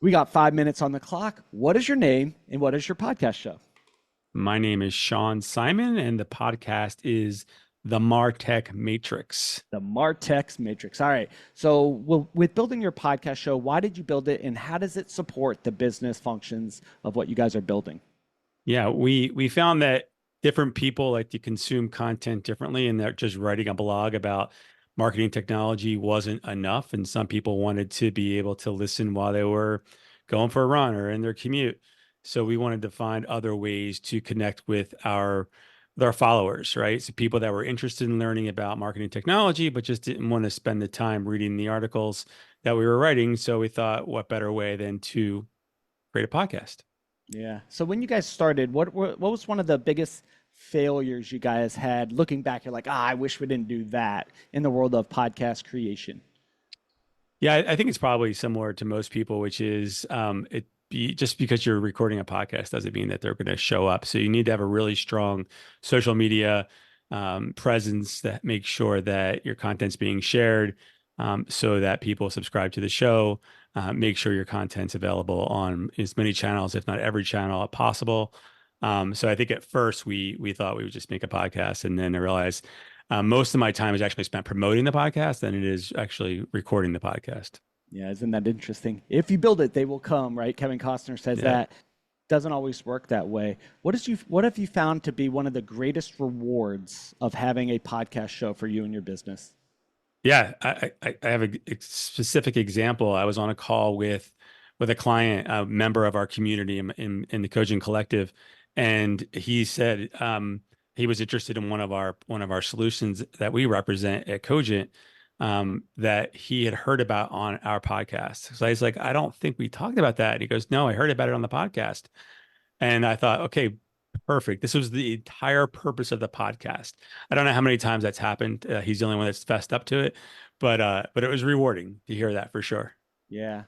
We got 5 minutes on the clock. What is your name and what is your podcast show? My name is Sean Simon, and the podcast is the Martech Matrix. The Martech Matrix. All right. So, with building your podcast show, why did you build it and how does it support the business functions of what you guys are building? Yeah, we found that different people like to consume content differently, and that just writing a blog about marketing technology wasn't enough. And some people wanted to be able to listen while they were going for a run or in their commute. So we wanted to find other ways to connect with our followers, right? So people that were interested in learning about marketing technology, but just didn't want to spend the time reading the articles that we were writing. So we thought, what better way than to create a podcast? Yeah. So, when you guys started, what was one of the biggest failures you guys had looking back? You're like, I wish we didn't do that in the world of podcast creation. Yeah, I think it's probably similar to most people, which is just because you're recording a podcast doesn't mean that they're going to show up. So you need to have a really strong social media presence that makes sure that your content's being shared, so that people subscribe to the show. Make sure your content's available on as many channels, if not every channel possible. So I think at first we thought we would just make a podcast, and then I realized most of my time is actually spent promoting the podcast than it is actually recording the podcast. Yeah, isn't that interesting? If you build it, they will come, right? Kevin Costner says Yeah. that. Doesn't always work that way. What have you found to be one of the greatest rewards of having a podcast show for you and your business? Yeah, I have a specific example. I was on a call with a client, a member of our community in the coaching collective, and he said he was interested in one of our solutions that we represent at Cogent, that he had heard about on our podcast. So I was like, I don't think we talked about that. And he goes, No, I heard about it on the podcast. And I thought, okay, perfect. This was the entire purpose of the podcast. I don't know how many times that's happened. He's the only one that's fessed up to it, but it was rewarding to hear that for sure. Yeah.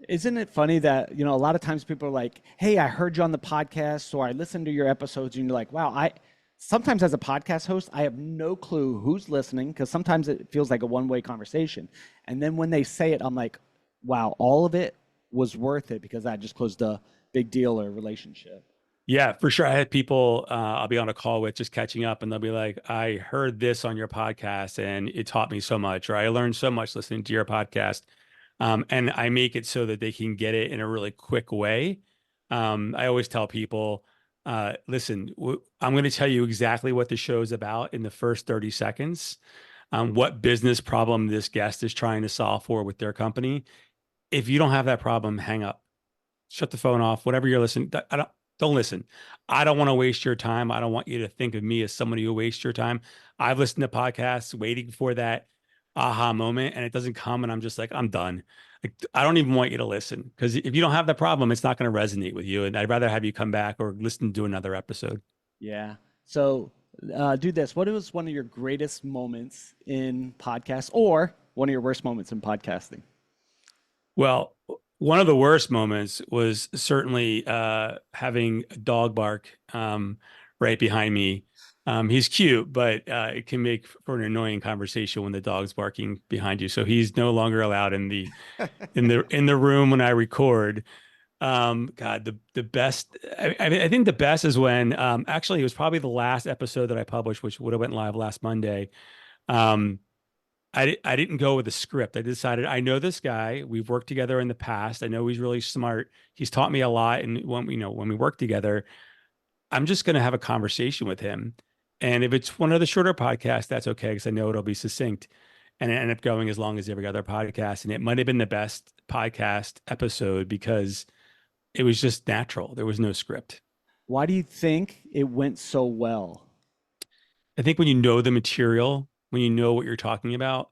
Isn't it funny that, a lot of times people are like, "Hey, I heard you on the podcast or I listened to your episodes," and you're like, "Wow, I sometimes as a podcast host, I have no clue who's listening because sometimes it feels like a one-way conversation." And then when they say it, I'm like, "Wow, all of it was worth it because I just closed a big deal or relationship." Yeah, for sure. I had people I'll be on a call with just catching up, and they'll be like, I heard this on your podcast and it taught me so much, or I learned so much listening to your podcast. And I make it so that they can get it in a really quick way. I always tell people, listen, I'm going to tell you exactly what the show is about in the first 30 seconds, what business problem this guest is trying to solve for with their company. If you don't have that problem, hang up, shut the phone off, whatever you're listening. Don't listen. I don't want to waste your time. I don't want you to think of me as somebody who wastes your time. I've listened to podcasts waiting for that aha moment, and it doesn't come, and I'm just like, I'm done. Like, I don't even want you to listen because if you don't have that problem, it's not going to resonate with you. And I'd rather have you come back or listen to another episode. Yeah. So, do this. What was one of your greatest moments in podcast or one of your worst moments in podcasting? Well, one of the worst moments was certainly having a dog bark right behind me. He's cute, but it can make for an annoying conversation when the dog's barking behind you. So he's no longer allowed in the room when I record. God, the best. I think the best is when actually it was probably the last episode that I published, which would have went live last Monday. Um, I didn't go with a script. I decided I know this guy. We've worked together in the past. I know he's really smart. He's taught me a lot. And when we work together, I'm just going to have a conversation with him. And if it's one of the shorter podcasts, that's okay because I know it'll be succinct. And it ended up going as long as every other podcast. And it might have been the best podcast episode because it was just natural. There was no script. Why do you think it went so well? I think when you know the material, when you know what you're talking about,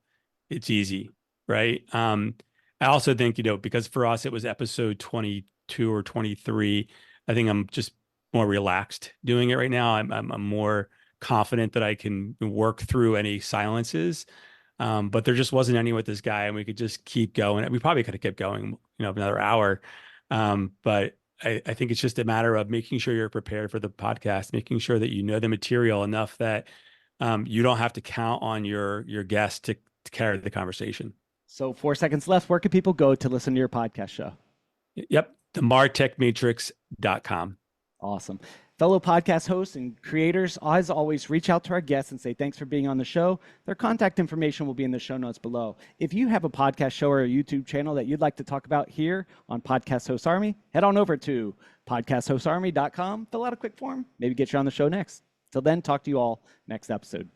it's easy, right? I also think, because for us it was episode 22 or 23, I think I'm just more relaxed doing it right now. I'm more confident that I can work through any silences. But there just wasn't any with this guy, and we could just keep going. We probably could have kept going, another hour. But I think it's just a matter of making sure you're prepared for the podcast, making sure that you know the material enough that you don't have to count on your guest to carry the conversation. So, 4 seconds left. Where can people go to listen to your podcast show? Yep. The martechmatrix.com. Awesome. Fellow podcast hosts and creators, as always, reach out to our guests and say thanks for being on the show. Their contact information will be in the show notes below. If you have a podcast show or a YouTube channel that you'd like to talk about here on Podcast Host Army, head on over to podcasthostarmy.com, fill out a quick form, maybe get you on the show next. Till then, talk to you all next episode.